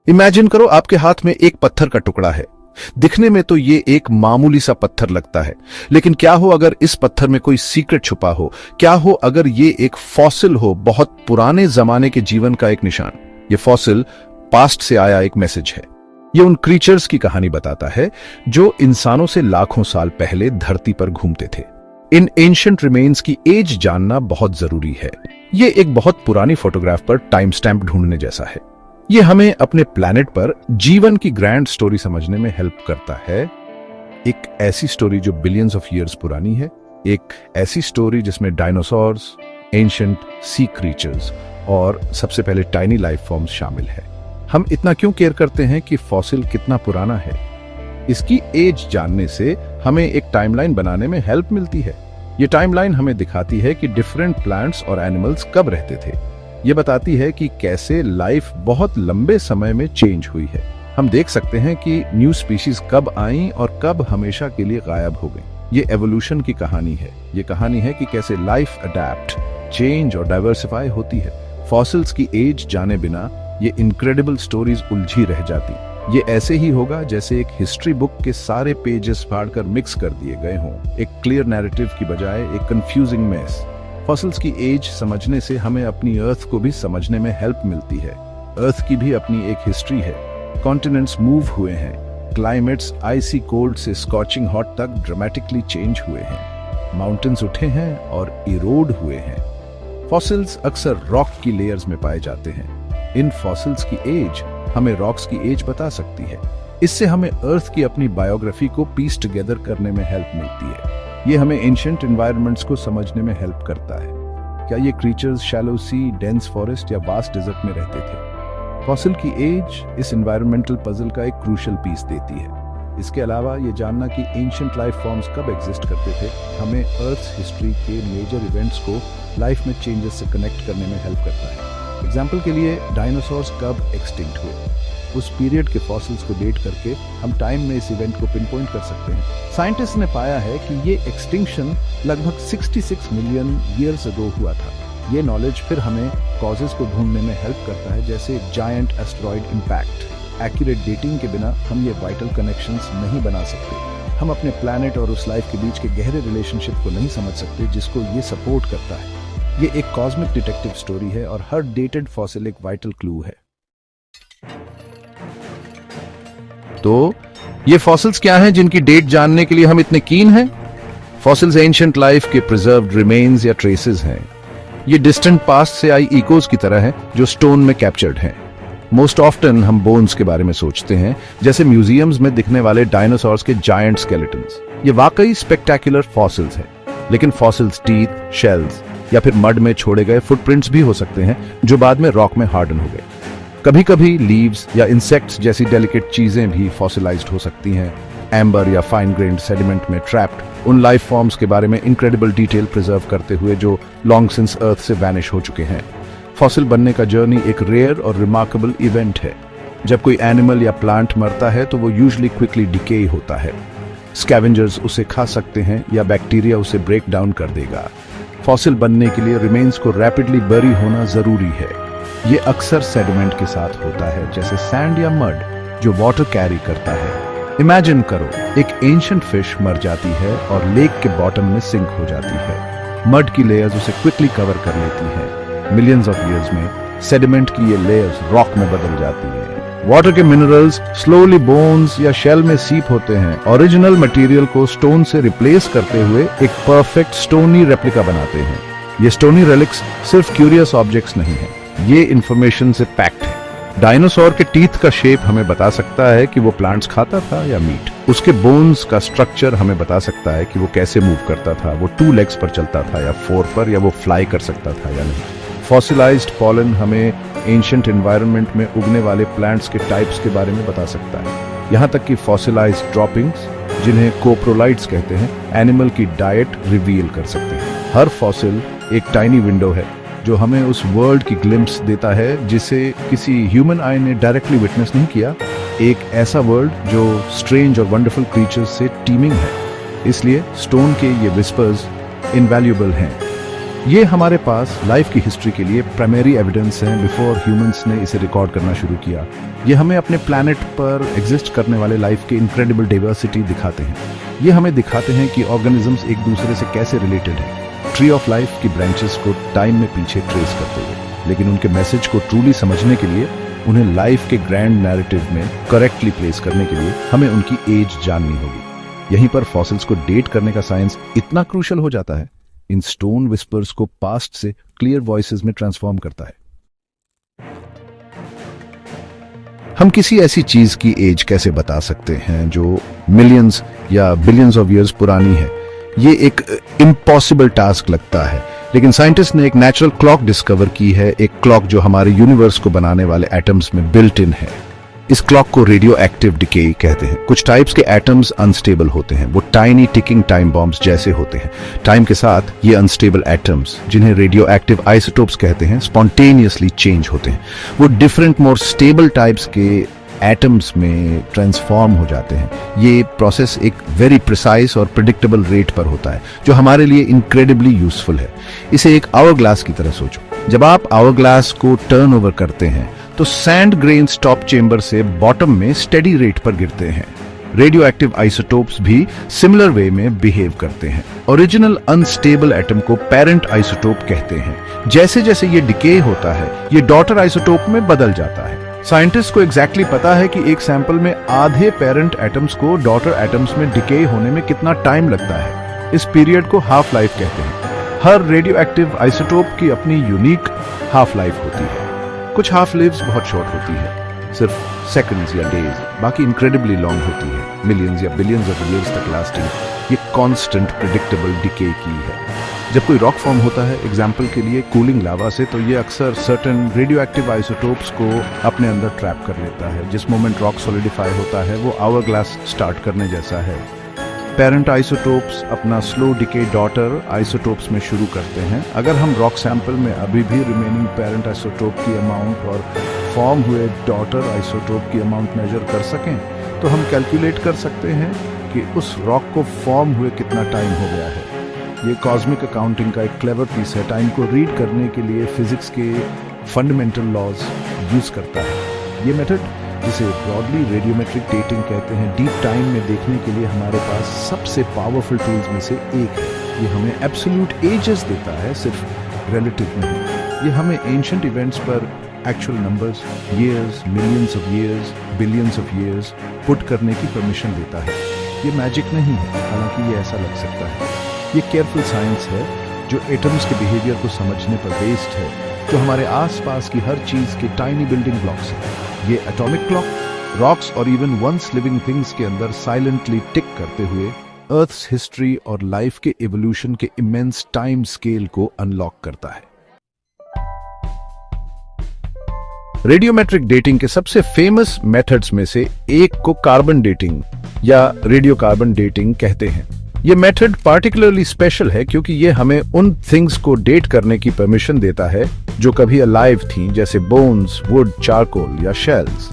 Imagine करो आपके हाथ में एक पत्थर का टुकड़ा है। दिखने में तो ये एक मामूली सा पत्थर लगता है, लेकिन क्या हो अगर इस पत्थर में कोई सीक्रेट छुपा हो? क्या हो अगर ये एक फॉसिल हो, बहुत पुराने जमाने के जीवन का एक निशान? ये फॉसिल पास्ट से आया एक मैसेज है। ये उन क्रीचर्स की कहानी बताता है जो इंसानों से लाखों साल पहले धरती पर घूमते थे। इन एंशिएंट रिमेन्स की एज जानना बहुत जरूरी है। ये एक बहुत पुरानी फोटोग्राफ पर टाइम स्टैंप ढूंढने जैसा है। ये हमें अपने प्लैनेट पर जीवन की ग्रैंड स्टोरी समझने में हेल्प करता है। एक ऐसी स्टोरी जो बिलियंस ऑफ ईयर्स पुरानी है, एक ऐसी स्टोरी जिसमें डायनासोर्स, एंशिएंट सी क्रीचर्स और सबसे पहले टाइनी लाइफ फॉर्म्स शामिल है। हम इतना क्यों केयर करते हैं कि फॉसिल कितना पुराना है? इसकी एज जानने से हमें एक टाइमलाइन बनाने में हेल्प मिलती है। ये टाइमलाइन हमें दिखाती है कि डिफरेंट प्लांट्स और एनिमल्स कब रहते थे। ये बताती है कि कैसे लाइफ बहुत लंबे समय में चेंज हुई है। हम देख सकते हैं कि न्यू स्पीशीज कब आईं और कब हमेशा के लिए गायब हो गईं। ये एवोल्यूशन की कहानी है। ये कहानी है कि कैसे लाइफ अडैप्ट, चेंज और डाइवर्सिफाई होती है। फॉसिल्स की एज जाने बिना ये इनक्रेडिबल स्टोरीज उलझी रह जाती। ये ऐसे ही होगा जैसे एक हिस्ट्री बुक के सारे पेजेस फाड़कर मिक्स कर दिए गए हों, एक क्लियर नैरेटिव की बजाय एक कंफ्यूजिंग मेस। फॉसिल्स की एज समझने से हमें अपनी अर्थ को भी समझने में हेल्प मिलती है। अर्थ की भी अपनी एक हिस्ट्री है। कॉन्टिनेंट्स मूव हुए हैं, क्लाइमेट्स आइसी कोल्ड से स्कॉचिंग हॉट तक ड्रामेटिकली चेंज हुए हैं, माउंटेन्स उठे हैं और इरोड हुए हैं। फॉसिल्स अक्सर रॉक की लेयर्स में पाए जाते हैं। इन फॉसिल्स की एज हमें रॉक्स की एज बता सकती है। इससे हमें अर्थ की अपनी बायोग्राफी को पीस टुगेदर करने में हेल्प मिलती है। ये हमें एंशिएंट एनवायरनमेंट्स को समझने में हेल्प करता है। क्या ये क्रीचर्स शैलो सी, डेंस फॉरेस्ट या वास्ट डेजर्ट में रहते थे? फॉसिल की एज इस एनवायरमेंटल पजल का एक क्रूशियल पीस देती है। इसके अलावा ये जानना कि एंशिएंट लाइफ फॉर्म्स कब एग्जिस्ट करते थे हमें अर्थ हिस्ट्री के मेजर इवेंट्स को लाइफ में चेंजेस से कनेक्ट करने में हेल्प करता है। एग्जाम्पल के लिए डायनासोर्स कब एक्सटिंक्ट हुए, उस पीरियड के फॉसिल्स को डेट करके हम टाइम में इस इवेंट को पिनपॉइंट कर सकते हैं। साइंटिस्ट ने पाया है कि ये एक्सटिंक्शन लगभग 66 मिलियन ईयर्स अगो हुआ था। ये नॉलेज फिर हमें कॉजेज को ढूंढने में हेल्प करता है, जैसे giant asteroid impact. Accurate dating के बिना हम ये वाइटल कनेक्शंस नहीं बना सकते। हम अपने प्लैनेट और उस लाइफ के बीच के गहरे रिलेशनशिप को नहीं समझ सकते जिसको ये सपोर्ट करता है। ये एक कॉस्मिक डिटेक्टिव स्टोरी है और हर डेटेड फॉसिल एक वाइटल क्लू है। तो ये फॉसिल्स क्या हैं जिनकी डेट जानने के लिए हम इतने कीन हैं? फॉसिल्स एंशिएंट लाइफ के प्रिजर्व्ड रिमेन्स या ट्रेसेस हैं। ये डिस्टेंट पास्ट से आई इकोज की तरह हैं जो स्टोन में कैप्चर्ड हैं। मोस्ट ऑफ्टन हम बोन्स के बारे में सोचते हैं, जैसे म्यूजियम्स में दिखने वाले डायनासोर्स के जायंट स्केलेटन्स। ये वाकई स्पेक्टेक्युलर फॉसिल्स हैं, लेकिन फॉसिल्स टीथ, शेल्स या फिर मड में छोड़े गए फुटप्रिंट्स भी हो सकते हैं जो बाद में रॉक में हार्डन हो गए। कभी कभी लीव्स या इंसेक्ट्स जैसी डेलिकेट चीजें भी फॉसिलाइज्ड हो सकती हैं। एम्बर या फाइन ग्रेन्ड सेडिमेंट में ट्रैप्ड उन लाइफ फॉर्म्स के बारे में इनक्रेडिबल डिटेल प्रिजर्व करते हुए जो लॉन्ग सिंस अर्थ से वैनिश हो चुके हैं। फॉसिल बनने का जर्नी एक रेयर और रिमार्केबल इवेंट है। जब कोई एनिमल या प्लांट मरता है तो वो यूजुअली क्विकली डिके होता है। स्कैवेंजर्स उसे खा सकते हैं या बैक्टीरिया उसे ब्रेक डाउन कर देगा। फॉसिल बनने के लिए रिमेन्स को रैपिडली बरी होना जरूरी है। ये अक्सर सेडिमेंट के साथ होता है, जैसे सैंड या मड जो वाटर कैरी करता है। इमेजिन करो, एक एंशिएंट फिश मर जाती है और लेक के बॉटम में सिंक हो जाती है। मड की लेयर्स उसे क्विकली कवर कर लेती हैं। मिलियंस ऑफ ईयर्स में सेडिमेंट की ये लेयर्स रॉक में बदल जाती हैं। वाटर के मिनरल्स स्लोली बोन्स या शेल में सीप होते हैं, ओरिजिनल मटेरियल को स्टोन से रिप्लेस करते हुए एक परफेक्ट स्टोनी रेप्लिका बनाते हैं। ये स्टोनी रेलिक्स सिर्फ क्यूरियस ऑब्जेक्ट्स नहीं है, ये इंफॉर्मेशन से पैक्ड है। डायनासोर के टीथ का शेप हमें बता सकता है कि वो प्लांट्स खाता था या मीट। उसके बोन्स का स्ट्रक्चर हमें बता सकता है कि वो कैसे मूव करता था, वो 2 लेग्स पर चलता था या 4 पर, या वो फ्लाई कर सकता था या नहीं। फॉसिलाइज्ड पॉलन हमें एंशिएंट एनवायरनमेंट में उगने वाले प्लांट्स के टाइप्स के बारे में बता सकता है। यहाँ तक कि फॉसिलाइज्ड ड्रॉपिंग्स, जिन्हें कोप्रोलाइट्स कहते हैं, एनिमल की डाइट रिवील कर सकते हैं। हर फॉसिल एक टाइनी विंडो है जो हमें उस वर्ल्ड की ग्लिम्प्स देता है जिसे किसी ह्यूमन आई ने डायरेक्टली विटनेस नहीं किया। एक ऐसा वर्ल्ड जो स्ट्रेंज और वंडरफुल क्रीचर्स से टीमिंग है। इसलिए स्टोन के ये विस्पर्स इनवैल्यूएबल हैं। ये हमारे पास लाइफ की हिस्ट्री के लिए प्राइमरी एविडेंस है बिफोर ह्यूमंस ने इसे रिकॉर्ड करना शुरू किया। ये हमें अपने प्लैनेट पर एग्जिस्ट करने वाले लाइफ के इनक्रेडिबल डाइवर्सिटी दिखाते हैं। ये हमें दिखाते हैं कि ऑर्गेनिजम्स एक दूसरे से कैसे रिलेटेड हैं, ट्री ऑफ लाइफ की ब्रांचेस को टाइम में पीछे ट्रेस करते हुए। लेकिन उनके मैसेज को ट्रूली समझने के लिए, उन्हें लाइफ के ग्रैंड नैरेटिव में करेक्टली प्लेस करने के लिए हमें उनकी एज जाननी होगी। यहीं पर फॉसिल्स को डेट करने का साइंस इतना क्रूशल हो जाता है, इन स्टोन विस्पर्स को पास्ट से क्लियर वॉइसेस में ट्रांसफॉर्म करता है। हम किसी ऐसी चीज की एज कैसे बता सकते हैं जो मिलियंस या बिलियंस ऑफ इयर्स पुरानी है? ये एक इम्पॉसिबल टास्क लगता है, लेकिन साइंटिस्ट ने एक नेचुरल क्लॉक डिस्कवर की है, एक क्लॉक जो हमारे यूनिवर्स को बनाने वाले एटम्स में बिल्ट इन है। इस क्लॉक को रेडियो एक्टिव डिके कहते हैं। कुछ टाइप्स के एटम्स अनस्टेबल होते हैं, वो टाइनी टिकिंग टाइम बॉम्ब्स जैसे होते हैं। टाइम के साथ ये अनस्टेबल एटम्स, जिन्हें रेडियो एक्टिव आइसोटोप्स कहते हैं, स्पॉन्टेनियसली चेंज होते हैं। वो डिफरेंट मोर स्टेबल टाइप्स के एटम्स में ट्रांसफॉर्म हो जाते हैं। ये प्रोसेस एक वेरी प्रिसाइज और प्रिडिक्टेबल रेट पर होता है, जो हमारे लिए इनक्रेडिबली यूजफुल है। इसे एक आवर ग्लास की तरह सोचो। जब आप आवर ग्लास को टर्न ओवर करते हैं तो सैंड ग्रेन्स टॉप चेंबर से बॉटम में स्टेडी रेट पर गिरते हैं। रेडियो एक्टिव आइसोटोप्स भी सिमिलर वे में बिहेव करते हैं। ओरिजिनल अनस्टेबल एटम को पेरेंट आइसोटोप कहते हैं। जैसे जैसे ये डिके होता है, ये डॉटर आइसोटोप में बदल जाता है। साइंटिस्ट को एग्जैक्टली पता है कि एक सैंपल में आधे पेरेंट एटम्स को डॉटर एटम्स में डिके होने में कितना टाइम लगता है। इस पीरियड को हाफ लाइफ कहते हैं। हर रेडियो एक्टिव आइसोटोप की अपनी यूनिक हाफ लाइफ होती है। कुछ हाफ लिव्स बहुत शॉर्ट होती है, सिर्फ सेकंड्स या डेज, बाकी इनक्रेडिबली लॉन्ग होती है, मिलियंस या बिलियंस ऑफ इयर्स तक लास्टिंग। ये कांस्टेंट प्रेडिक्टेबल डिके की है। जब कोई रॉक फॉर्म होता है, एग्जांपल के लिए कूलिंग लावा से, तो ये अक्सर सर्टेन रेडियो एक्टिव आइसोटोप्स को अपने अंदर ट्रैप कर लेता है। जिस मोमेंट रॉक सॉलिडिफाई होता है, वो आवर ग्लास स्टार्ट करने जैसा है। पेरेंट आइसोटोप्स अपना स्लो डिके डॉटर आइसोटोप्स में शुरू करते हैं। अगर हम रॉक सैंपल में अभी भी रिमेनिंग पेरेंट आइसोटोप की अमाउंट और फॉर्म हुए डॉटर आइसोटोप की अमाउंट मेजर कर सकें, तो हम कैलकुलेट कर सकते हैं कि उस रॉक को फॉर्म हुए कितना टाइम हो गया है। ये कॉस्मिक अकाउंटिंग का एक क्लेवर पीस है। टाइम को रीड करने के लिए फिजिक्स के फंडामेंटल लॉज यूज करता है। ये मेथड, जिसे ब्रॉडली रेडियोमेट्रिक डेटिंग कहते हैं, डीप टाइम में देखने के लिए हमारे पास सबसे पावरफुल टूल्स में से एक है। ये हमें एब्सोल्यूट एजेस देता है, सिर्फ रिलेटिव नहीं। ये हमें एंशिएंट इवेंट्स पर actual numbers, years, millions of years, billions of years put करने की परमिशन देता है। ये मैजिक नहीं है, हालांकि ये ऐसा लग सकता है। ये केयरफुल साइंस है जो एटम्स के बिहेवियर को समझने पर बेस्ड है, जो हमारे आसपास की हर चीज के टाइनी बिल्डिंग ब्लॉक्स हैं। ये एटॉमिक क्लॉक रॉक्स और इवन वंस लिविंग थिंग्स के अंदर साइलेंटली टिक करते हुए अर्थ्स हिस्ट्री और लाइफ के इवोल्यूशन के इमेंस टाइम स्केल को अनलॉक करता है। रेडियोमेट्रिक डेटिंग के सबसे फेमस मेथड्स में से एक को कार्बन डेटिंग या रेडियो कार्बन डेटिंग कहते हैं। यह मेथड पार्टिकुलरली स्पेशल है क्योंकि ये हमें उन थिंग्स को डेट करने की परमिशन देता है जो कभी अलाइव थीं, जैसे बोन्स, वुड, चारकोल या शेल्स।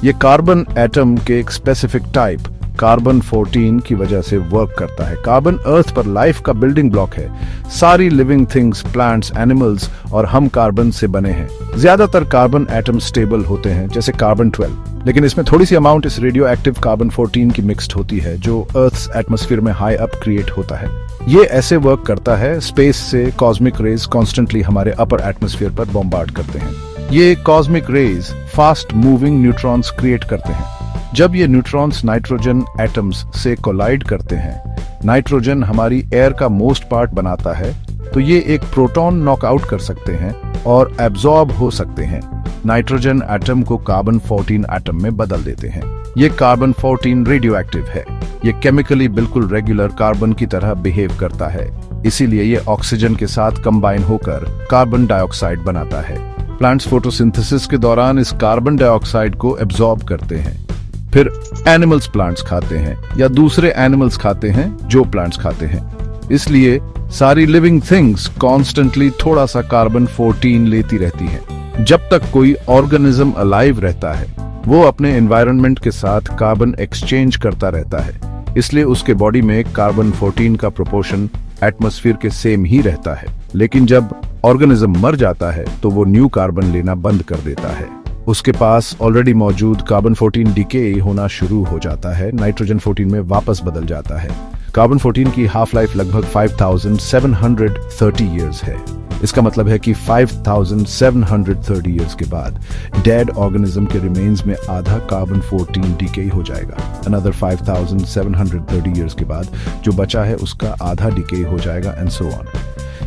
ये कार्बन एटम के एक स्पेसिफिक टाइप कार्बन 14 की वजह से वर्क करता है। कार्बन अर्थ पर लाइफ का बिल्डिंग ब्लॉक है। सारी लिविंग थिंग्स, प्लांट्स, एनिमल्स और हम कार्बन से बने हैं। ज्यादातर कार्बन एटम स्टेबल होते हैं, जैसे कार्बन 12, लेकिन इसमें थोड़ी सी अमाउंट इस रेडियो एक्टिव कार्बन 14 की मिक्स्ड होती है, जो अर्थ्स एटमॉस्फेयर में हाई अप क्रिएट होता है। ये ऐसे वर्क करता है, स्पेस से कॉस्मिक रेज कॉन्स्टेंटली हमारे अपर एटमॉस्फेयर पर बॉम्बार्ड करते हैं। ये cosmic rays fast moving neutrons create करते हैं। जब ये न्यूट्रॉन्स नाइट्रोजन एटम्स से कोलाइड करते हैं, नाइट्रोजन हमारी एयर का मोस्ट पार्ट बनाता है, तो ये एक प्रोटॉन नॉकआउट कर सकते हैं और एब्जॉर्ब हो सकते हैं। नाइट्रोजन एटम को कार्बन 14 एटम में बदल देते हैं। ये कार्बन 14 रेडियो एक्टिव है। ये केमिकली बिल्कुल रेगुलर कार्बन की तरह बिहेव करता है, इसीलिए ये ऑक्सीजन के साथ कंबाइन होकर कार्बन डाइऑक्साइड बनाता है। प्लांट्स फोटोसिंथेसिस के दौरान इस कार्बन डाइऑक्साइड को एब्जॉर्ब करते हैं। फिर एनिमल्स प्लांट्स खाते हैं या दूसरे एनिमल्स खाते हैं जो प्लांट्स खाते हैं। इसलिए सारी लिविंग थिंग्स कॉन्स्टेंटली थोड़ा सा कार्बन 14 लेती रहती हैं। जब तक कोई ऑर्गेनिज्म अलाइव रहता है, वो अपने एनवायरनमेंट के साथ कार्बन एक्सचेंज करता रहता है। इसलिए उसके बॉडी में कार्बन 14 का प्रोपोर्शन एटमॉस्फेयर के सेम ही रहता है, लेकिन जब ऑर्गेनिज्म मर जाता है तो वो न्यू कार्बन लेना बंद कर देता है। उसके पास ऑलरेडी मौजूद कार्बन 14 डिके होना शुरू हो जाता है, नाइट्रोजन 14 में वापस बदल जाता है। कार्बन 14 की हाफ लाइफ लगभग 5730 ईयर्स है। इसका मतलब है कि 5730 ईयर्स के बाद डेड ऑर्गेनिज्म के रिमेन्स में आधा कार्बन 14 डिके हो जाएगा। अनदर 5730 ईयर्स के बाद जो बचा है उसका आधा डिके हो जाएगा, एंड सो ऑन।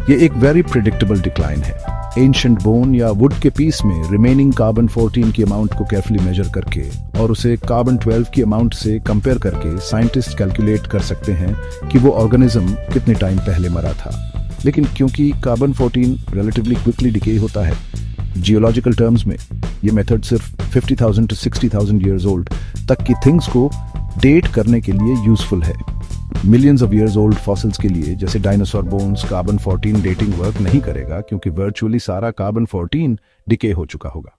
ये एक वेरी प्रिडिक्टेबल डिक्लाइन है। एंशिएंट बोन या वुड के पीस में रिमेनिंग कार्बन 14 की अमाउंट को केयरफुली मेजर करके और उसे कार्बन 12 की अमाउंट से कंपेयर करके साइंटिस्ट कैलकुलेट कर सकते हैं कि वो ऑर्गेनिज्म कितने टाइम पहले मरा था। लेकिन क्योंकि कार्बन 14 रिलेटिवली क्विकली डिके होता है, जियोलॉजिकल टर्म्स में ये मेथड सिर्फ 50,000 to 60,000 ईयर्स ओल्ड तक की थिंग्स को डेट करने के लिए यूजफुल है। Millions of years old fossils के लिए जैसे dinosaur bones carbon 14 dating work नहीं करेगा, क्योंकि वर्चुअली सारा कार्बन 14 डिके हो चुका होगा।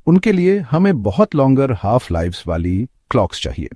उनके लिए हमें बहुत लॉन्गर हाफ लाइफ्स वाली क्लॉक्स चाहिए।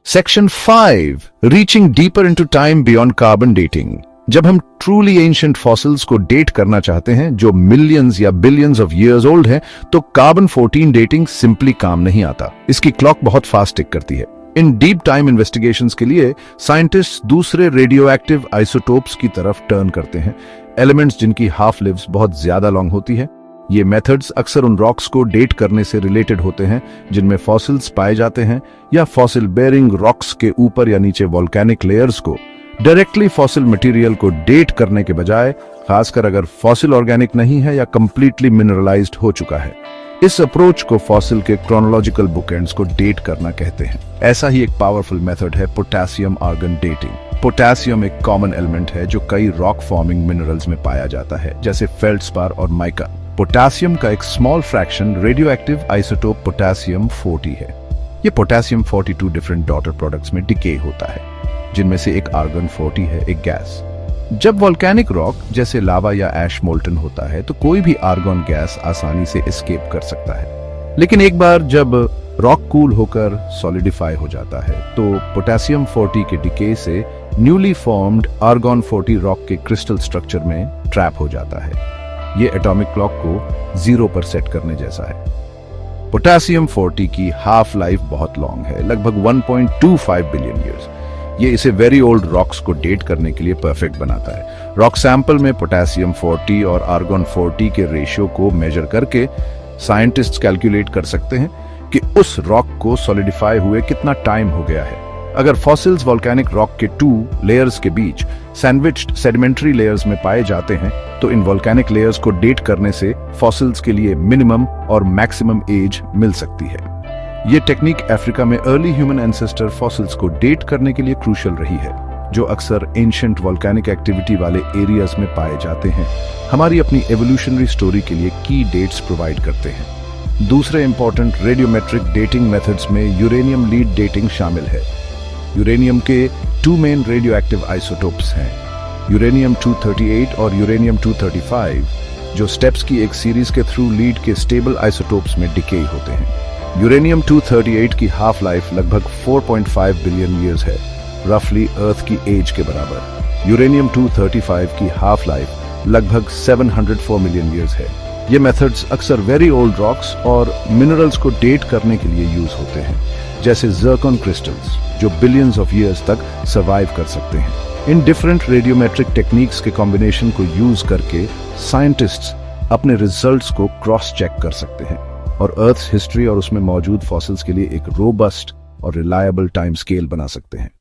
Section 5, reaching deeper into time beyond carbon dating. जब हम ट्रूली एंशिएंट फॉसिल्स को डेट करना चाहते हैं जो मिलियंस या बिलियंस ऑफ ईयर्स ओल्ड है, तो कार्बन 14 डेटिंग सिंपली काम नहीं आता। इसकी क्लॉक बहुत फास्ट टिक करती है। इन डीप टाइम इन्वेस्टिगेशंस के लिए साइंटिस्ट दूसरे रेडियो एक्टिव आइसोटोप्स की तरफ टर्न करते हैं, एलिमेंट्स जिनकी हाफ लिव्स बहुत ज्यादा लॉन्ग होती है। ये मेथड्स अक्सर उन रॉक्स को डेट करने से रिलेटेड होते हैं जिनमें फॉसिल्स पाए जाते हैं, या फॉसिल बेयरिंग रॉक्स के ऊपर या नीचे वोल्केनिक लेयर्स को डायरेक्टली फॉसिल मटेरियल को डेट करने के बजाय, खासकर अगर फॉसिल ऑर्गेनिक नहीं है या कंप्लीटली मिनरलाइज्ड हो चुका है। इस अप्रोच को फॉसिल के क्रोनोलॉजिकल बुकएंड्स को डेट करना कहते हैं। ऐसा ही एक पावरफुल मेथड है पोटेशियम आर्गन डेटिंग। पोटेशियम एक कॉमन एलिमेंट है जो कई रॉक फॉर्मिंग मिनरल्स में पाया जाता है, जैसे फेल्डस्पार और माइका। पोटेशियम का एक small fraction radio active isotope potassium 40 है। ये पोटेशियम 42 डिफरेंट डॉटर प्रोडक्ट्स में डिके होता है, जिनमें से एक आर्गन 40 है, एक गैस। जब वोल्केनिक रॉक जैसे लावा या ऐश मोल्टन होता है तो कोई भी आर्गन गैस आसानी से एस्केप कर सकता है। लेकिन एक बार जब रॉक कूल होकर सॉलिडिफाई हो जाता है तो पोटेशियम 40 के डिके से न्यूली फॉर्म्ड आर्गन 40 रॉक के क्रिस्टल स्ट्रक्चर में ट्रैप हो जाता है। ये एटॉमिक क्लॉक को 0 पर सेट करने जैसा है। पोटेशियम 40 की हाफ लाइफ बहुत लॉन्ग है, लगभग 1.25 बिलियन ईयर्स। ये इसे वेरी ओल्ड रॉक्स को डेट करने के लिए परफेक्ट बनाता है। रॉक सैंपल में पोटेशियम 40 और आर्गन 40 के रेशियो को मेजर करके साइंटिस्ट्स कैलकुलेट कर सकते हैं कि उस रॉक को सॉलिडिफाई हुए कितना टाइम हो गया है। अगर फॉसिल्स वोल्केनिक रॉक के 2 लेयर्स के बीच सैंडविच्ड सेडिमेंट्री लेयर्स में पाए जाते हैं, तो इन वोल्केनिक लेयर्स को डेट करने से फॉसिल्स के लिए मिनिमम और मैक्सिमम एज मिल सकती है। ये टेक्निक अफ्रीका में अर्ली ह्यूमन एंसेस्टर फॉसिल्स को डेट करने के लिए क्रूशियल रही है, जो अक्सर एंशिएंट वोल्केनिक एक्टिविटी वाले एरियाज में पाए जाते हैं। हमारी अपनी एवोल्यूशनरी स्टोरी के लिए की डेट्स प्रोवाइड करते हैं। दूसरे इंपॉर्टेंट रेडियोमेट्रिक डेटिंग मेथड्स में यूरेनियम लीड डेटिंग शामिल है। यूरेनियम के 2 मेन रेडियो एक्टिव आइसोटोप्स हैं, यूरेनियम 238 और यूरेनियम 235, जो स्टेप्स की एक सीरीज के थ्रू लीड के स्टेबल आइसोटोप्स में डिके होते हैं। यूरेनियम 238 की हाफ लाइफ लगभग 4.5 बिलियन ईयर्स है, रफली अर्थ की एज के बराबर। यूरेनियम 235 की हाफ लाइफ लगभग 704 मिलियन ईयर्स है। ये मेथड्स अक्सर वेरी ओल्ड रॉक्स और मिनरल्स को डेट करने के लिए यूज होते हैं, जैसे ज़िरकॉन क्रिस्टल्स, जो बिलियंस ऑफ ईयर्स तक सर्वाइव कर सकते हैं। इन डिफरेंट रेडियोमेट्रिक टेक्निक्स के कॉम्बिनेशन को यूज करके साइंटिस्ट्स अपने रिजल्ट्स को क्रॉस चेक कर सकते हैं और अर्थ हिस्ट्री और उसमें मौजूद फॉसिल्स के लिए एक रोबस्ट और रिलायबल टाइम स्केल बना सकते हैं।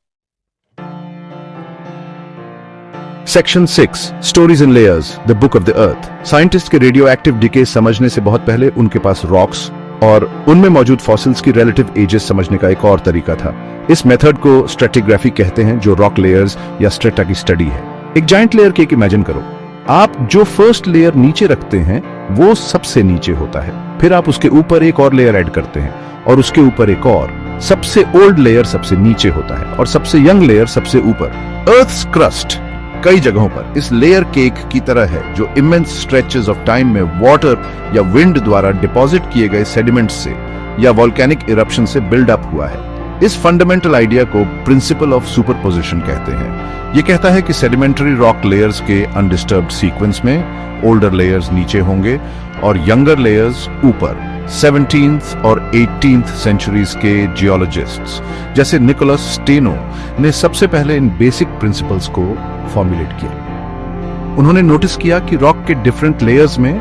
Section 6, stories in layers, the book of the earth. Scientist के रेडियो एक्टिव डिके समझने से बहुत पहले उनके पास रॉक्स और उनमें मौजूद फॉसिल्स की रिलेटिव एजेस समझने का एक और तरीका था। इस मेथड को स्ट्रेटिग्राफी कहते हैं, जो रॉक लेयर्स या स्ट्रेटा की स्टडी है। एक जाइंट लेयर केक इमेजिन करो। आप जो फर्स्ट लेयर नीचे रखते हैं वो सबसे नीचे होता है, फिर आप उसके ऊपर एक और लेयर ऐड करते हैं और उसके ऊपर एक और। सबसे ओल्ड लेयर सबसे नीचे होता है और सबसे यंग लेयर सबसे ऊपर। अर्थ्स क्रस्ट कई जगहों पर इस लेयर केक की तरह है, जो इमेंस स्ट्रेचेस ऑफ टाइम में वाटर या विंड द्वारा डिपॉजिट किए गए सेडिमेंट्स से या वोल्केनिक इरप्शन से बिल्ड अप हुआ है। इस फंडामेंटल आइडिया को प्रिंसिपल ऑफ सुपरपोजिशन कहते हैं। यह कहता है कि सेडिमेंट्री रॉक लेयर्स के अनडिस्टर्ब्ड सीक्वेंस में ओल्डर लेयर्स नीचे होंगे और यंगर लेयर्स ऊपर। 17th और 18th सेंचुरीज के जियोलॉजिस्ट्स जैसे निकोलस स्टेनो ने सबसे पहले इन बेसिक प्रिंसिपल्स को फॉर्मुलेट किया। उन्होंने नोटिस किया कि रॉक के डिफरेंट लेयर्स में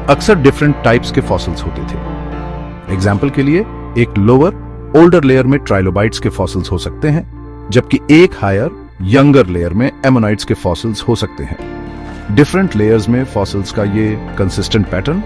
अक्सर डिफरेंट टाइप्स के फॉसिल्स होते थे। एग्जाम्पल के लिए एक लोअर ओल्डर लेयर में ट्राइलोबाइट्स के फॉसिल्स हो सकते हैं, जबकि एक हायर यंगर लेयर में एमोनाइट्स के फॉसिल्स हो सकते हैं। डिफरेंट लेयर्स में फॉसिल्स का ये कंसिस्टेंट पैटर्न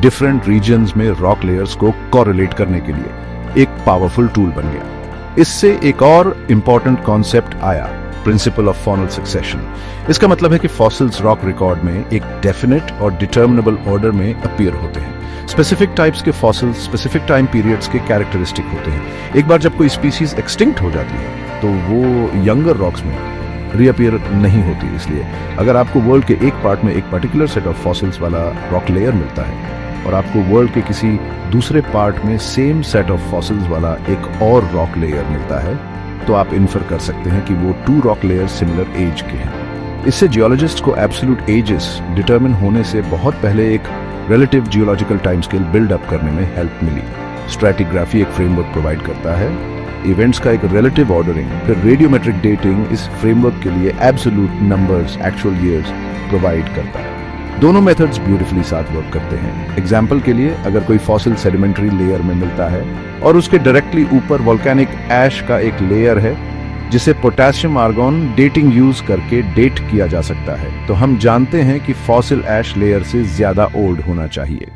डिफरेंट रीजन्स में रॉक लेयर्स को कोरिलेट करने के लिए एक पावरफुल टूल बन गया। इससे एक और इंपॉर्टेंट कॉन्सेप्ट आया, प्रिंसिपल ऑफ फॉनल सक्सेशन। इसका मतलब है कि फॉसिल्स रॉक रिकॉर्ड में एक डेफिनेट और डिटर्मिनेबल ऑर्डर में अपीयर होते हैं। स्पेसिफिक टाइप्स के फॉसिल्स स्पेसिफिक टाइम पीरियड्स के कैरेक्टरिस्टिक होते हैं। एक बार जब कोई स्पीसीज एक्सटिंक्ट हो जाती है तो वो यंगर रॉक्स में रीअपीयर नहीं होती। इसलिए अगर आपको वर्ल्ड के एक पार्ट में एक पर्टिकुलर सेट ऑफ फॉसिल्स वाला रॉक लेयर मिलता है और आपको वर्ल्ड के किसी दूसरे पार्ट में सेम सेट ऑफ फॉसिल्स वाला एक और रॉक लेयर मिलता है, तो आप इन्फर कर सकते हैं कि वो 2 रॉक लेयर सिमिलर एज के हैं। इससे जियोलॉजिस्ट को एब्सोल्यूट एजेस डिटरमिन होने से बहुत पहले एक relative geological time scale build up करने में हेल्प मिली। स्ट्रैटिग्राफी एक फ्रेमवर्क प्रोवाइड करता है, इवेंट्स का एक रिलेटिव ऑर्डरिंग, फिर रेडियोमेट्रिक डेटिंग इस फ्रेमवर्क के लिए absolute numbers, actual years provide करता है। दोनों मेथड्स ब्यूटीफुली साथ वर्क करते हैं। एग्जाम्पल के लिए अगर कोई फॉसिल सेडिमेंट्री लेयर में मिलता है और उसके डायरेक्टली ऊपर वोल्केनिक ऐश का एक लेयर है जिसे पोटेशियम आर्गॉन डेटिंग यूज करके डेट किया जा सकता है, तो हम जानते हैं कि फॉसिल ऐश लेयर से ज्यादा ओल्ड होना चाहिए।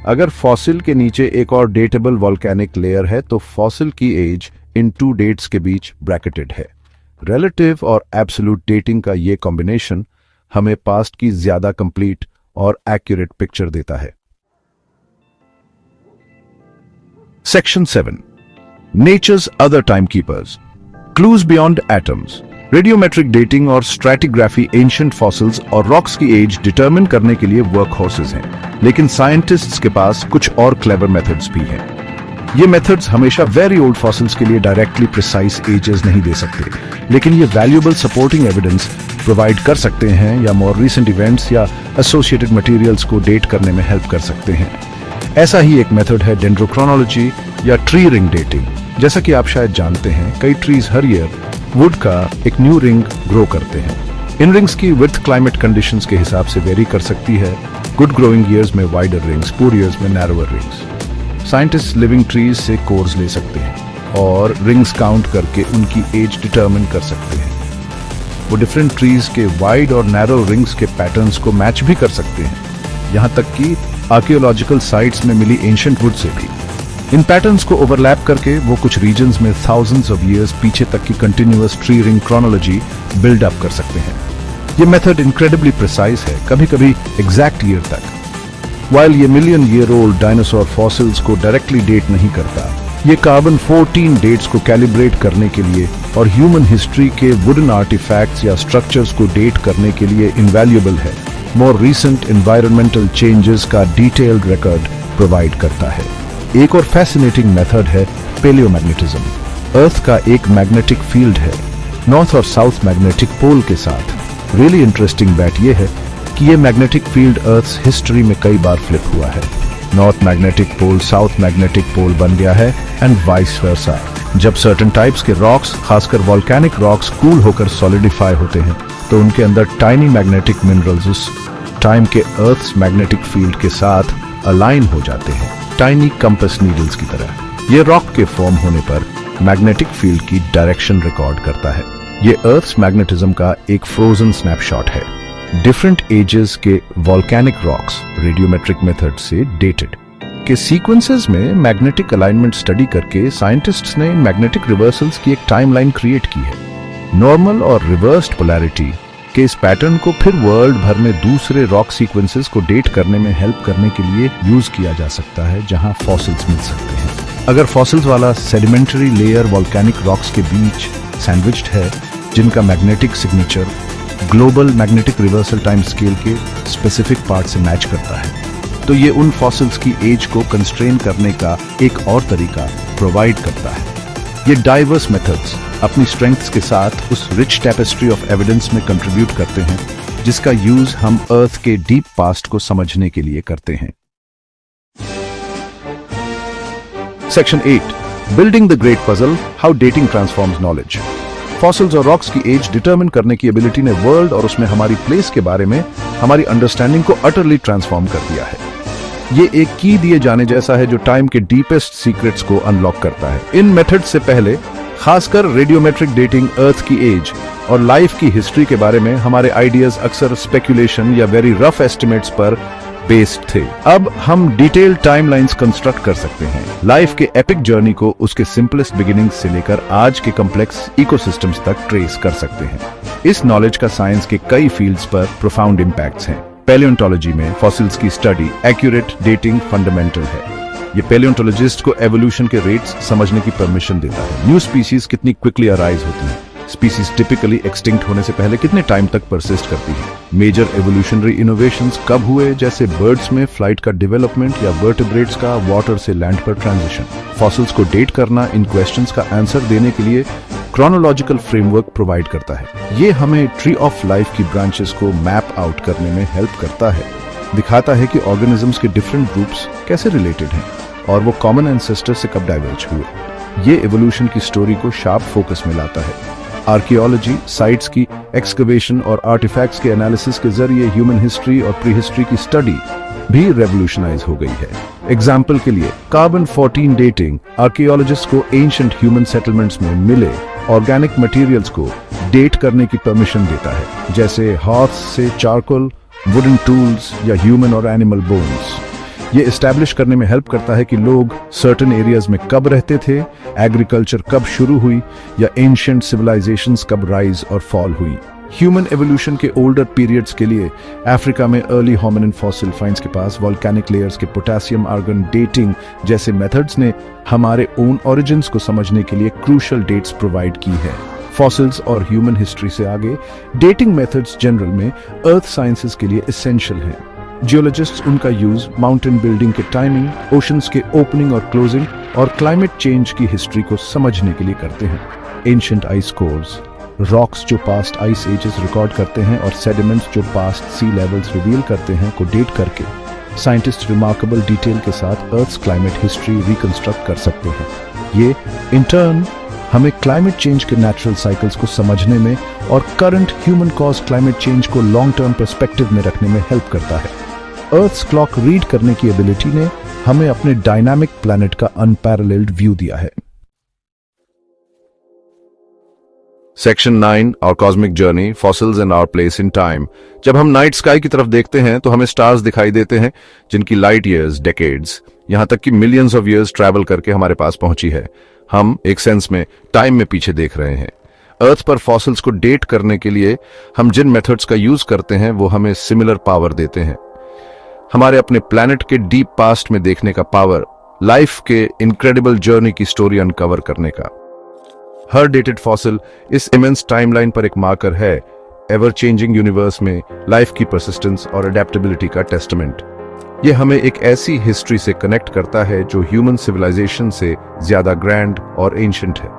अगर फॉसिल के नीचे एक और डेटेबल वोल्केनिक लेयर है तो फॉसिल की एज इन 2 डेट्स के बीच ब्रैकेटेड है। रिलेटिव और एब्सोल्यूट डेटिंग का ये कॉम्बिनेशन हमें पास्ट की ज्यादा कंप्लीट और एक्यूरेट पिक्चर देता है। Section 7 nature's other time keepers, clues beyond atoms. Radiometric dating और स्ट्रैटिग्राफी एंशिएंट फॉसिल्स और रॉक्स की एज डिटरमिन करने के लिए वर्क हॉर्सेस हैं, लेकिन साइंटिस्ट्स के पास कुछ और क्लेवर मेथड्स भी हैं। ये मेथड्स हमेशा वेरी ओल्ड फॉसिल्स के लिए डायरेक्टली प्रिसाइज एजेस नहीं दे सकते, लेकिन ये वैल्यूएबल सपोर्टिंग एविडेंस प्रोवाइड कर सकते हैं या मोर रीसेंट इवेंट्स या एसोसिएटेड मटेरियल्स को डेट करने में हेल्प कर सकते हैं। ऐसा ही एक मेथड है डेंड्रोक्रोनोलॉजी या ट्री रिंग डेटिंग। जैसा कि आप शायद जानते हैं, कई ट्रीज हर ईयर वुड का एक न्यू रिंग ग्रो करते हैं। इन रिंग्स की विड्थ क्लाइमेट कंडीशंस के हिसाब से वेरी कर सकती है। गुड ग्रोइंग ईयर्स में वाइडर रिंग्स, पुअर ईयर्स में narrower rings. Scientist living trees से कोर्स ले सकते हैं और रिंग्स काउंट करके उनकी एज डिटरमिन कर सकते हैं। वो डिफरेंट ट्रीज के वाइड और नैरो रिंग्स के पैटर्न्स को मैच भी कर सकते हैं, यहां तक कि आर्कियोलॉजिकल साइट्स में मिली एंशिएंट वुड से भी। इन पैटर्न्स को ओवरलैप करके वो कुछ रीजन्स में थाउजेंड्स ऑफ ईयर्स पीछे तक की continuous tree ring chronology build up कर सकते हैं। ये मेथड इनक्रेडिबली प्रिसाइज है, कभी कभी एग्जैक्ट ईयर तक। वाइल ये million year old dinosaur fossils को डायरेक्टली डेट नहीं करता, ये कार्बन 14 डेट्स को कैलिब्रेट करने के लिए और ह्यूमन हिस्ट्री के वुडन आर्टिफैक्ट्स या स्ट्रक्चर्स को डेट करने के लिए इनवैल्यूएबल है। मोर रीसेंट एनवायरमेंटल चेंजेस का डिटेल्ड रिकॉर्ड प्रोवाइड करता है। एक और फैसिनेटिंग मेथड है पेलियोमैग्नेटिज्म। अर्थ का एक मैग्नेटिक फील्ड है नॉर्थ और साउथ मैग्नेटिक पोल के साथ। रियली इंटरेस्टिंग बात यह है कि यह मैग्नेटिक फील्ड अर्थ हिस्ट्री में कई बार फ्लिप हुआ है। North magnetic pole south magnetic pole बन गया है एंड वाइस वर्सा। जब सर्टेन टाइप्स के रॉक्स, खासकर वोल्केनिक रॉक्स, कूल होकर सॉलिडिफाई होते हैं तो उनके अंदर टाइनी मैग्नेटिक मिनरल्स उस टाइम के अर्थ मैग्नेटिक फील्ड के साथ अलाइन हो जाते हैं, टाइनी कंपास नीडल्स की तरह। ये रॉक के फॉर्म होने पर मैग्नेटिक फील्ड की डायरेक्शन रिकॉर्ड करता है। ये अर्थ मैग्नेटिज्म का एक फ्रोजन स्नैपशॉट है। डिफरेंट एजेस के वोल्केनिक रॉक्स रेडियोमेट्रिक मेथड से डेटेड के सीक्वेंसेस में मैग्नेटिक अलाइनमेंट स्टडी करके साइंटिस्ट्स ने मैग्नेटिक रिवर्सल्स की एक टाइमलाइन क्रिएट की है। नॉर्मल और रिवर्स्ड पोलैरिटी के इस पैटर्न को फिर वर्ल्ड भर में दूसरे रॉक सीक्वेंसेस को डेट करने में हेल्प करने के लिए यूज किया जा सकता है, जहां फॉसिल्स मिल सकते हैं। अगर फॉसिल्स वाला सेडिमेंटरी लेयर वोल्केनिक रॉक्स के बीच सैंडविच्ड है, जिनका magnetic signature global magnetic reversal time scale के स्पेसिफिक पार्ट से मैच करता है, तो ये उन फॉसिल्स की एज को कंस्ट्रेन करने का एक और तरीका प्रोवाइड करता है। ये डाइवर्स मेथड्स अपनी स्ट्रेंथ्स के साथ उस रिच टेपेस्ट्री ऑफ एविडेंस में कंट्रीब्यूट करते हैं जिसका यूज हम अर्थ के डीप पास्ट को समझने के लिए करते हैं। Section 8, building the great puzzle, how dating transforms knowledge. Fossils और रॉक्स की एज डिटरमिन करने की एबिलिटी ने वर्ल्ड और उसमें हमारी प्लेस के बारे में हमारी अंडरस्टैंडिंग को अटरली ट्रांसफॉर्म कर दिया है। ये एक की दिए जाने जैसा है जो टाइम के डीपेस्ट सीक्रेट्स को अनलॉक करता है। इन मेथड से पहले खासकर रेडियोमेट्रिक डेटिंग, अर्थ की एज और लाइफ की हिस्ट्री के बारे में हमारे आइडियाज अक्सर स्पेकुलेशन या वेरी रफ एस्टिमेट्स पर बेस्ड थे। अब हम डिटेल्ड टाइमलाइंस कंस्ट्रक्ट कर सकते हैं, लाइफ के एपिक जर्नी को उसके सिंपलेस्ट बिगिनिंग से लेकर आज के कॉम्प्लेक्स इकोसिस्टम्स तक ट्रेस कर सकते हैं। इस नॉलेज का साइंस के कई फील्ड्स पर प्रोफाउंड इंपैक्ट्स हैं। पैलियोंटोलॉजी में फॉसिल्स की स्टडी, एक्यूरेट डेटिंग फंडामेंटल है। ये पैलियोंटोलॉजिस्ट को एवोल्यूशन के रेट्स समझने की परमिशन देता है। न्यू स्पीसीज कितनी क्विकली अराइज होती हैं, स्पीसीज टिपिकली एक्सटिंक्ट होने से पहले कितने टाइम तक परसिस्ट करती है, मेजर एवोल्यूशनरी इनोवेशंस कब हुए, जैसे बर्ड्स में फ्लाइट का डेवलपमेंट या वर्टिब्रेट्स का वाटर से लैंड पर ट्रांजिशन। फॉसिल्स को डेट करना इन क्वेश्चंस का आंसर देने के लिए क्रोनोलॉजिकल फ्रेमवर्क प्रोवाइड करता है। ये हमें ट्री ऑफ लाइफ की ब्रांचेस को मैप आउट करने में हेल्प करता है, दिखाता है कि ऑर्गेनिजम्स के डिफरेंट ग्रुप्स कैसे रिलेटेड हैं और वो कॉमन एंसेस्टर से कब डाइवर्ज हुए। ये एवोल्यूशन की स्टोरी को शार्प फोकस में लाता है। आर्कियोलॉजी, साइट्स की एक्सकवेशन और आर्टिफैक्ट्स के एनालिसिस के जरिए ह्यूमन हिस्ट्री और प्री हिस्ट्री की स्टडी भी रेवोल्यूशनाइज हो गई है। एग्जाम्पल के लिए कार्बन 14 डेटिंग आर्कियोलॉजिस्ट को एंशिएंट ह्यूमन सेटलमेंट्स में मिले ऑर्गेनिक मटेरियल्स को डेट करने की परमिशन देता है, जैसे हार्थ से चारकोल, वुडन टूल्स या ह्यूमन और एनिमल बोन्स। ये एस्टैब्लिश करने में हेल्प करता है कि लोग सर्टेन एरियाज में कब रहते थे, एग्रीकल्चर कब शुरू हुई या एंशिएंट सिविलाइजेशंस कब राइज और फॉल हुई। ह्यूमन एवोल्यूशन के ओल्डर पीरियड्स के लिए अफ्रीका में अर्ली होमिनिन फॉसिल फाइंड्स के पास वोल्केनिक लेयर्स के पोटेशियम आर्गन डेटिंग जैसे मेथड्स ने हमारे ओन ओरिजिन्स को समझने के लिए क्रूशियल डेट्स प्रोवाइड की है। फॉसिल्स और ह्यूमन हिस्ट्री से आगे डेटिंग मेथड्स जनरल में अर्थ साइंसेस के लिए एसेंशियल हैं। जियोलॉजिस्ट्स उनका यूज माउंटेन बिल्डिंग के टाइमिंग, ओशंस के ओपनिंग और क्लोजिंग और क्लाइमेट चेंज की हिस्ट्री को समझने के लिए करते हैं। एंशिएंट आइस कोर्स, रॉक्स जो पास्ट आइस एजेस रिकॉर्ड करते हैं और सेडिमेंट्स जो पास्ट सी लेवल्स रिवील करते हैं को डेट करके साइंटिस्ट रिमार्केबल डिटेल के साथ अर्थ्स क्लाइमेट हिस्ट्री रिकंस्ट्रक्ट कर सकते हैं। ये इन टर्न हमें क्लाइमेट चेंज के नेचुरल साइकिल्स को समझने में और current human cause climate change को लॉन्ग टर्म पर्सपेक्टिव में रखने में हेल्प करता है। अर्थ्स क्लॉक रीड करने की एबिलिटी ने हमें अपने डायनामिक प्लैनेट का अनपैरेलल्ड व्यू दिया है। Section 9, our cosmic journey, fossils and our place in time. जब हम नाइट स्काई की तरफ देखते हैं तो हमें स्टार्स दिखाई देते हैं जिनकी लाइट ईयर्स, डेकेड्स, यहां तक कि मिलियंस ऑफ ईयर्स ट्रैवल करके हमारे पास पहुंची है। हम एक सेंस में टाइम में पीछे देख रहे हैं। अर्थ पर फॉसिल्स को डेट करने के लिए हम जिन मेथड्स का यूज करते हैं वो हमें सिमिलर पावर देते हैं। हमारे अपने प्लैनेट के डीप पास्ट में देखने का पावर, लाइफ के इनक्रेडिबल जर्नी की स्टोरी अनकवर करने का। हर डेटेड फॉसिल इस इमेंस टाइमलाइन पर एक मार्कर है, एवर चेंजिंग यूनिवर्स में लाइफ की परसिस्टेंस और अडेप्टेबिलिटी का टेस्टमेंट। ये हमें एक ऐसी हिस्ट्री से कनेक्ट करता है जो ह्यूमन सिविलाइजेशन से ज्यादा ग्रैंड और एंशिएंट है।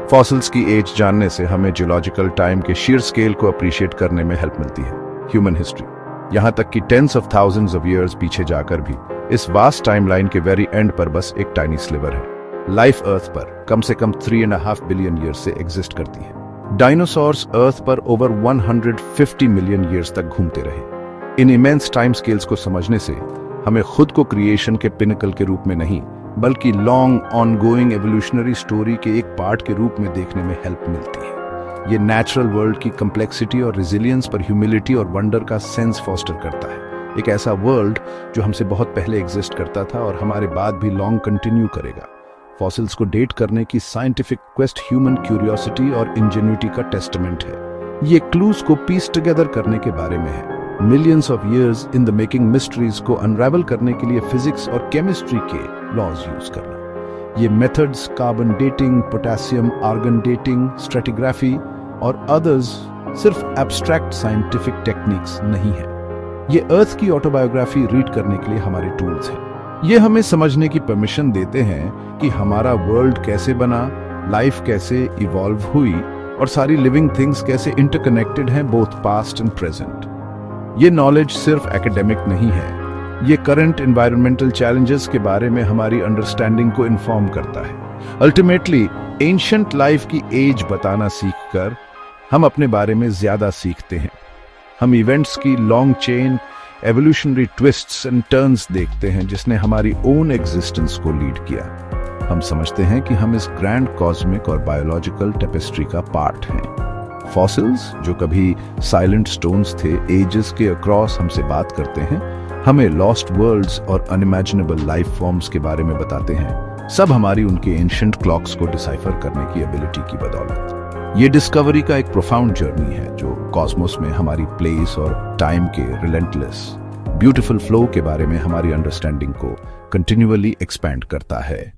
फॉसिल्स की एज जानने से हमें जियोलॉजिकल टाइम के शीर स्केल को अप्रिशिएट करने में हेल्प मिलती है। ह्यूमन हिस्ट्री, यहां तक कि tens of thousands of years पीछे जाकर भी इस वास्ट टाइमलाइन के वेरी एंड पर बस एक टाइनी स्लिवर है। लाइफ अर्थ पर कम से कम 3.5 बिलियन ईयर्स से एग्जिस्ट करती है। डायनासोर्स अर्थ पर ओवर 150 मिलियन ईयर्स तक घूमते रहे। इन इमेंस टाइम स्केल्स को समझने से हमें खुद को क्रिएशन के पिनकल के रूप में नहीं बल्कि लॉन्ग ऑनगोइंग एवोल्यूशनरी स्टोरी के एक पार्ट के रूप में देखने में हेल्प मिलती है। ये नेचुरल वर्ल्ड की कम्प्लेक्सिटी और रेजिलियंस पर ह्यूमिलिटी और वंडर का सेंस फॉस्टर करता है। एक ऐसा वर्ल्ड जो हमसे बहुत पहले एग्जिस्ट करता था और हमारे बाद भी लॉन्ग कंटिन्यू करेगा। फॉसिल्स को डेट करने की साइंटिफिक क्वेस्ट ह्यूमन क्यूरियोसिटी और इंजेन्युइटी का टेस्टमेंट है। ये क्लूज को पीस टुगेदर करने के बारे में है। Millions of years in the making mysteries को अनरावल करने के लिए फिजिक्स और केमिस्ट्री के लॉज यूज करना। ये methods carbon dating, potassium argon dating, stratigraphy और अदर्स सिर्फ एब्स्ट्रैक्ट साइंटिफिक टेक्निक्स नहीं है। ये अर्थ की ऑटोबायोग्राफी रीड करने के लिए हमारे टूल्स हैं। ये हमें समझने की परमिशन देते हैं कि हमारा वर्ल्ड कैसे बना, लाइफ कैसे इवॉल्व हुई और सारी लिविंग थिंग्स कैसे इंटरकनेक्टेड हैं बोथ पास्ट एंड प्रेजेंट। ये नॉलेज सिर्फ एकेडमिक नहीं है, ये करंट एनवायरमेंटल चैलेंजेस के बारे में हमारी अंडरस्टैंडिंग को इन्फॉर्म करता है। अल्टीमेटली एंशिएंट लाइफ की एज बताना सीखकर हम अपने बारे में ज्यादा सीखते हैं। हम इवेंट्स की long chain, evolutionary twists and turns देखते हैं जिसने हमारी ओन एग्जिस्टेंस को लीड किया। हम समझते हैं कि हम इस ग्रैंड कॉस्मिक और बायोलॉजिकल टेपेस्ट्री का पार्ट हैं। फॉसिल्स, जो कभी साइलेंट स्टोन्स थे, एजेस के अक्रॉस हमसे बात करते हैं, हमें लॉस्ट वर्ल्ड्स और अनइमेजिनेबल लाइफ फॉर्म्स के बारे में बताते हैं, सब हमारी उनके एंशिएंट क्लॉक्स को डिसाइफर करने की एबिलिटी की बदौलत। ये डिस्कवरी का एक प्रोफाउंड जर्नी है जो कॉस्मोस में हमारी प्लेस और टाइम के रिलेंटलेस ब्यूटीफुल फ्लो के बारे में हमारी अंडरस्टैंडिंग को कंटिन्यूअली एक्सपैंड करता है।